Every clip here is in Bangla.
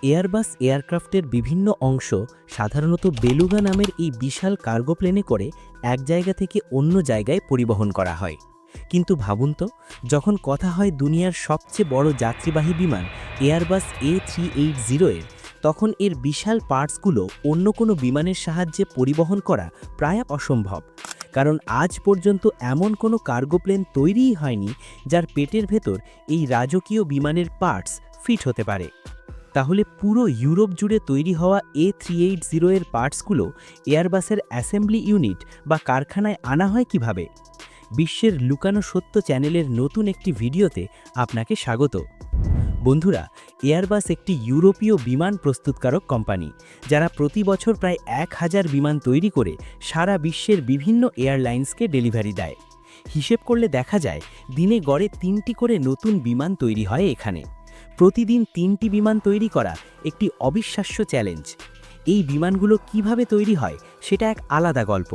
এয়ারবাস এয়ারক্রাফটের বিভিন্ন অংশ সাধারণত বেলুগা নামের এই বিশাল কার্গো প্লেনে করে এক জায়গা থেকে অন্য জায়গায় পরিবহন করা হয়। কিন্তু ভাবুন তো, যখন কথা হয় দুনিয়ার সবচেয়ে বড় যাত্রীবাহী বিমান এয়ারবাস A380 এর, তখন এর বিশাল পার্টসগুলো অন্য কোনো বিমানের সাহায্যে পরিবহন করা প্রায় অসম্ভব। কারণ আজ পর্যন্ত এমন কোনো কার্গো প্লেন তৈরিই হয়নি যার পেটের ভেতর এই রাজকীয় বিমানের পার্টস ফিট হতে পারে। তাহলে পুরো ইউরোপ জুড়ে তৈরি হওয়া A380 এর পার্টসগুলো এয়ারবাসের অ্যাসেম্বলি ইউনিট বা কারখানায় আনা হয় কিভাবে? বিশ্বের লুকানো সত্য চ্যানেলের নতুন একটি ভিডিওতে আপনাকে স্বাগত। বন্ধুরা, এয়ারবাস একটি ইউরোপীয় বিমান প্রস্তুতকারক কোম্পানি, যারা প্রতি বছর প্রায় 1000 বিমান তৈরি করে সারা বিশ্বের বিভিন্ন এয়ারলাইন্সকে ডেলিভারি দেয়। হিসেব করলে দেখা যায় দিনে গড়ে 3টি করে নতুন বিমান তৈরি হয় এখানে। প্রতিদিন 3টি বিমান তৈরি করা একটি অবিশ্বাস্য চ্যালেঞ্জ। এই বিমানগুলো কিভাবে তৈরি হয় সেটা এক আলাদা গল্প,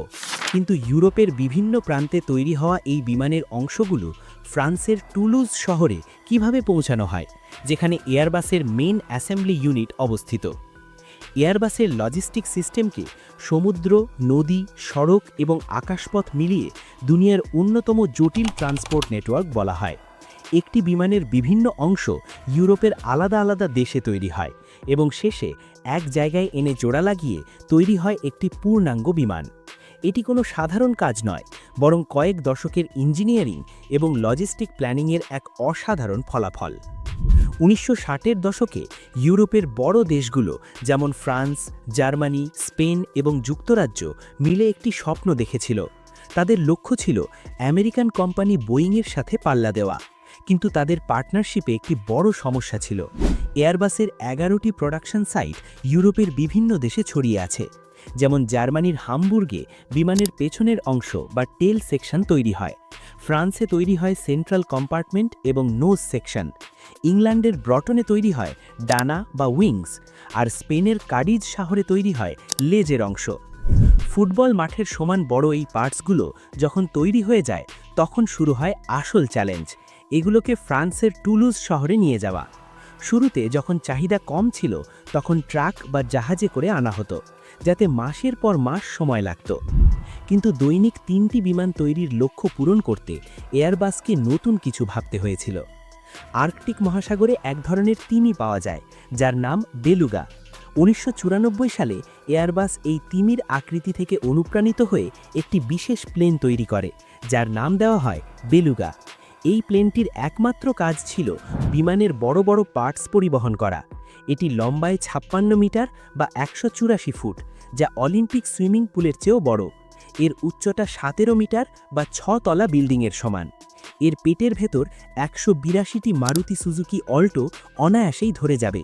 কিন্তু ইউরোপের বিভিন্ন প্রান্তে তৈরি হওয়া এই বিমানের অংশগুলো ফ্রান্সের টুলুজ শহরে কিভাবে পৌঁছানো হয়, যেখানে এয়ারবাসের মেন অ্যাসেম্বলি ইউনিট অবস্থিত। এয়ারবাসের লজিস্টিক সিস্টেমকে সমুদ্র, নদী, সড়ক এবং আকাশপথ মিলিয়ে দুনিয়ার অন্যতম জটিল ট্রান্সপোর্ট নেটওয়ার্ক বলা হয়। একটি বিমানের বিভিন্ন অংশ ইউরোপের আলাদা আলাদা দেশে তৈরি হয় এবং শেষে এক জায়গায় এনে জোড়া লাগিয়ে তৈরি হয় একটি পূর্ণাঙ্গ বিমান। এটি কোনো সাধারণ কাজ নয়, বরং কয়েক দশকের ইঞ্জিনিয়ারিং এবং লজিস্টিক প্ল্যানিংয়ের এক অসাধারণ ফলাফল। 1960-এর দশকে ইউরোপের বড় দেশগুলো যেমন ফ্রান্স, জার্মানি, স্পেন এবং যুক্তরাজ্য মিলে একটি স্বপ্ন দেখেছিল। তাদের লক্ষ্য ছিল আমেরিকান কোম্পানি বোয়িংয়ের সাথে পাল্লা দেওয়া। কিন্তু তাদের পার্টনারশিপে একটি বড় সমস্যা ছিল। এয়ারবাসের 11টি প্রোডাকশন সাইট ইউরোপের বিভিন্ন দেশে ছড়িয়ে আছে। যেমন জার্মানির হামবুর্গে বিমানের পেছনের অংশ বা টেল সেকশন তৈরি হয়। ফ্রান্সে তৈরি হয় সেন্ট্রাল কম্পার্টমেন্ট এবং নোজ সেকশন। ইংল্যান্ডের ব্রটনে তৈরি হয় ডানা বা উইংস। আর স্পেনের কাডিজ শহরে তৈরি হয় লেজের অংশ। ফুটবল মাঠের সমান বড় এই পার্টসগুলো যখন তৈরি হয়ে যায়, তখন শুরু হয় আসল চ্যালেঞ্জ: এগুলোকে ফ্রান্সের টুলুজ শহরে নিয়ে যাওয়া। শুরুতে যখন চাহিদা কম ছিল, তখন ট্রাক বা জাহাজে করে আনা হতো, যাতে মাসের পর মাস সময় লাগত। কিন্তু দৈনিক 3টি বিমান তৈরির লক্ষ্য পূরণ করতে এয়ারবাসকে নতুন কিছু ভাবতে হয়েছিল। আর্কটিক মহাসাগরে এক ধরনের তিমি পাওয়া যায়, যার নাম বেলুগা। 1994 সালে এয়ারবাস এই তিমির আকৃতি থেকে অনুপ্রাণিত হয়ে একটি বিশেষ প্লেন তৈরি করে, যার নাম দেওয়া হয় বেলুগা। এই প্লেনটির একমাত্র কাজ ছিল বিমানের বড় বড় পার্টস পরিবহন করা। এটি লম্বায় 56 মিটার বা 184 ফুট, যা অলিম্পিক সুইমিং পুলের চেয়েও বড়। এর উচ্চতা 17 মিটার বা 6 তলা বিল্ডিংয়ের সমান। এর পেটের ভেতর 182টি মারুতি সুজুকি অল্টো অনায়াসেই ধরে যাবে।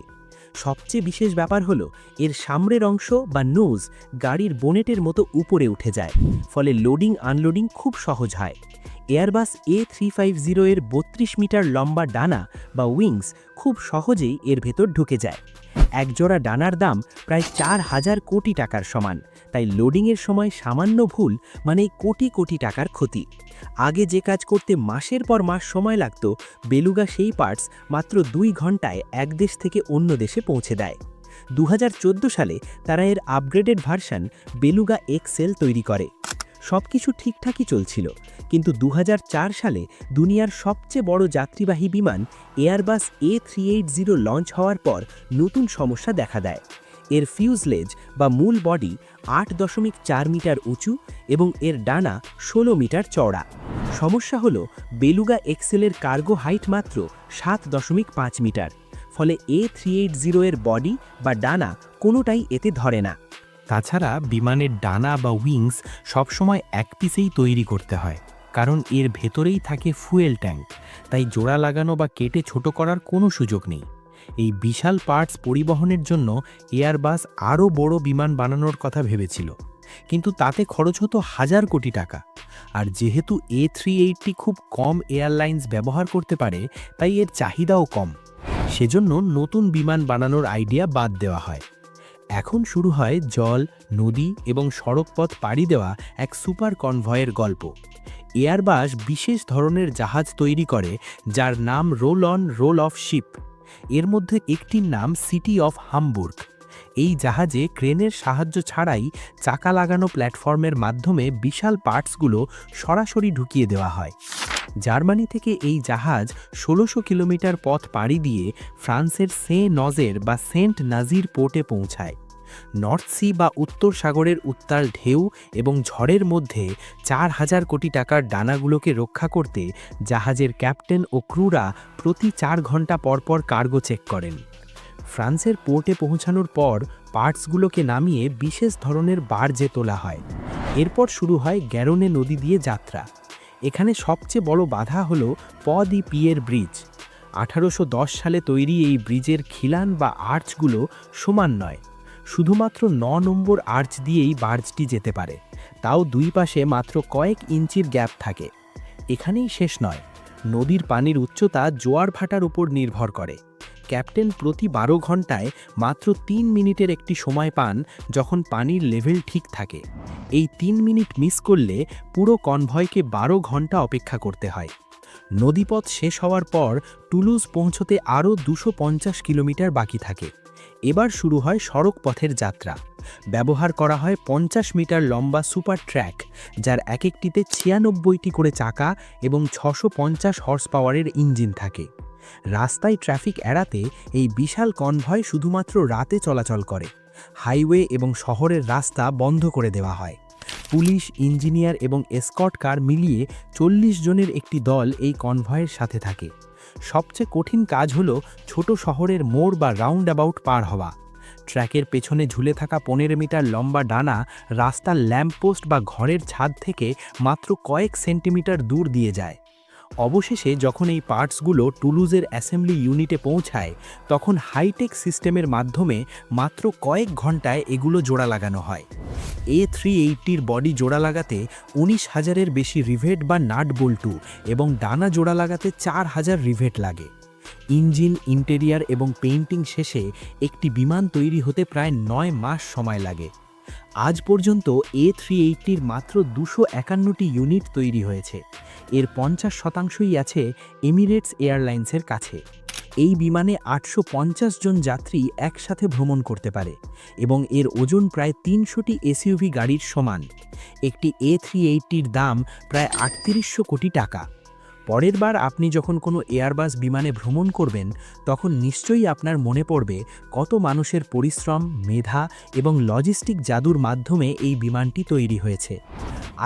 সবচেয়ে বিশেষ ব্যাপার হলো এর সামনের অংশ বা নোজ গাড়ির বোনেটের মতো উপরে উঠে যায়, ফলে লোডিং আনলোডিং খুব সহজ হয়। এয়ারবাস A350 এর 32 মিটার লম্বা ডানা বা উইংস খুব সহজেই এর ভেতর ঢুকে যায়। একজোড়া ডানার দাম প্রায় 4000 কোটি টাকার সমান, তাই লোডিংয়ের সময় সামান্য ভুল মানেই কোটি কোটি টাকার ক্ষতি। আগে যে কাজ করতে মাসের পর মাস সময় লাগত, বেলুগা সেই পার্টস মাত্র 2 ঘন্টায় এক দেশ থেকে অন্য দেশে পৌঁছে দেয়। 2014 সালে তারা এর আপগ্রেডেড ভার্সন বেলুগা এক্সএল তৈরি করে। সবকিছু ঠিকঠাকই চলছিল, কিন্তু 2004 সালে দুনিয়ার সবচেয়ে বড় যাত্রীবাহী বিমান এয়ারবাস A380 লঞ্চ হওয়ার পর নতুন সমস্যা দেখা দেয়। এর ফিউজলেজ বা মূল বডি 8.4 মিটার উঁচু এবং এর ডানা 16 মিটার চওড়া। সমস্যা হলো বেলুগা এক্সেলের কার্গো হাইট মাত্র 7.5 মিটার, ফলে A380 এর বডি বা ডানা কোনোটাই এতে ধরে না। তাছাড়া বিমানের ডানা বা উইংস সবসময় এক পিসেই তৈরি করতে হয়, কারণ এর ভেতরেই থাকে ফুয়েল ট্যাঙ্ক। তাই জোড়া লাগানো বা কেটে ছোট করার কোনো সুযোগ নেই। এই বিশাল পার্টস পরিবহনের জন্য এয়ারবাস আরও বড় বিমান বানানোর কথা ভেবেছিল, কিন্তু তাতে খরচ হতো হাজার কোটি টাকা। আর যেহেতু A380 খুব কম এয়ারলাইন্স ব্যবহার করতে পারে, তাই এর চাহিদাও কম। সেজন্য নতুন বিমান বানানোর আইডিয়া বাদ দেওয়া হয়। এখন শুরু হয় জল, নদী এবং সড়কপথ পাড়ি দেওয়া এক সুপার কনভয়ের গল্প। এয়ারবাস বিশেষ ধরনের জাহাজ তৈরি করে, যার নাম roll on roll off ship. এর মধ্যে একটির নাম সিটি অফ হামবুর্গ। এই জাহাজে ক্রেনের সাহায্য ছাড়াই চাকা লাগানো প্ল্যাটফর্মের মাধ্যমে বিশাল পার্টসগুলো সরাসরি ঢুকিয়ে দেওয়া হয়। জার্মানি থেকে এই জাহাজ ১৬০০ কিলোমিটার পথ পাড়ি দিয়ে ফ্রান্সের নজের বা সেন্ট নাজির পোর্টে পৌঁছায়। নর্থ সি বা উত্তর সাগরের উত্তাল ঢেউ এবং ঝড়ের মধ্যে ৪,০০০ কোটি টাকার ডানাগুলোকে রক্ষা করতে জাহাজের ক্যাপ্টেন ও ক্রুরা প্রতি ৪ ঘন্টা পরপর কার্গো চেক করেন। ফ্রান্সের পোর্টে পৌঁছানোর পর পার্টসগুলোকে নামিয়ে বিশেষ ধরনের বার্জে তোলা হয়। এরপর শুরু হয় গ্যারোনে নদী দিয়ে যাত্রা। এখানে সবচেয়ে বড় বাধা হল দি পিয়ের ব্রিজ। ১৮১০ সালে তৈরি এই ব্রিজের খিলান বা আর্চগুলো সমান নয়। শুধুমাত্র ৯ নম্বর আর্চ দিয়েই বার্জটি যেতে পারে, তাও দুই পাশে মাত্র কয়েক ইঞ্চির গ্যাপ থাকে। এখানেই শেষ নয়, নদীর পানির উচ্চতা জোয়ার ভাটার উপর নির্ভর করে। ক্যাপ্টেন প্রতি ১২ ঘন্টায় মাত্র ৩ মিনিটের একটি সময় পান যখন পানির লেভেল ঠিক থাকে। এই ৩ মিনিট মিস করলে পুরো কনভয়কে ১২ ঘন্টা অপেক্ষা করতে হয়। নদীপথ শেষ হওয়ার পর টুলুজ পৌঁছতে আরও ২৫০ কিলোমিটার বাকি থাকে। এবার শুরু হয় সড়ক পথের যাত্রা। ব্যবহার করা হয় ৫০ মিটার লম্বা সুপার ট্র্যাক, যার এক একটিতে ৯৬টি করে চাকা এবং ৬৫০ হর্স পাওয়ারের ইঞ্জিন থাকে। রাস্তায় ট্রাফিক এড়াতে এই বিশাল কনভয় শুধুমাত্র রাতে চলাচল করে। হাইওয়ে এবং শহরের রাস্তা বন্ধ করে দেওয়া হয়। পুলিশ, ইঞ্জিনিয়ার এবং এসকর্ট কার মিলিয়ে ৪০ জনের একটি দল এই কনভয়ের সাথে থাকে। সবচেয়ে কঠিন কাজ হল ছোট শহরের মোড় বা রাউন্ড অ্যাবাউট পার হওয়া। ট্র্যাকের পেছনে ঝুলে থাকা ১৫ মিটার লম্বা ডানা রাস্তার ল্যাম্পপোস্ট বা ঘরের ছাদ থেকে মাত্র কয়েক সেন্টিমিটার দূর দিয়ে যায়। অবশেষে যখন এই পার্টসগুলো টুলুজের অ্যাসেম্বলি ইউনিটে পৌঁছায়, তখন হাইটেক সিস্টেমের মাধ্যমে মাত্র কয়েক ঘন্টায় এগুলো জোড়া লাগানো হয়। A380-র বডি জোড়া লাগাতে ১৯,০০০-এর বেশি রিভেট বা নাট বল্টু এবং ডানা জোড়া লাগাতে ৪,০০০ রিভেট লাগে। ইঞ্জিন, ইন্টেরিয়ার এবং পেইন্টিং শেষে একটি বিমান তৈরি হতে প্রায় ৯ মাস সময় লাগে। আজ পর্যন্ত A380-র মাত্র ২৫১টি ইউনিট তৈরি হয়েছে। এর ৫০% আছে এমিরেটস এয়ারলাইন্সের কাছে। এই বিমানে ৮৫০ জন যাত্রী একসাথে ভ্রমণ করতে পারে এবং এর ওজন প্রায় ৩০০টি এসইউভি গাড়ির সমান। একটি A380-র দাম প্রায় ৩৮০০ কোটি টাকা। পরের বার আপনি যখন কোনো এয়ারবাস বিমানে ভ্রমণ করবেন, তখন নিশ্চয়ই আপনার মনে পড়বে কত মানুষের পরিশ্রম, মেধা এবং লজিস্টিক জাদুর মাধ্যমে এই বিমানটি তৈরি হয়েছে।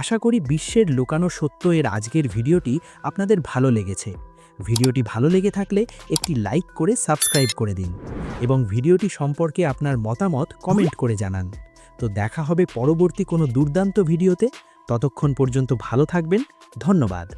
আশা করি বিশ্বের লুকানো সত্য এর আজকের ভিডিওটি আপনাদের ভালো লেগেছে। ভিডিওটি ভালো লেগে থাকলে একটি লাইক করে সাবস্ক্রাইব করে দিন এবং ভিডিওটি সম্পর্কে আপনার মতামত কমেন্ট করে জানান। তো দেখা হবে পরবর্তী কোনো দুর্দান্ত ভিডিওতে। ততক্ষণ পর্যন্ত ভালো থাকবেন। ধন্যবাদ।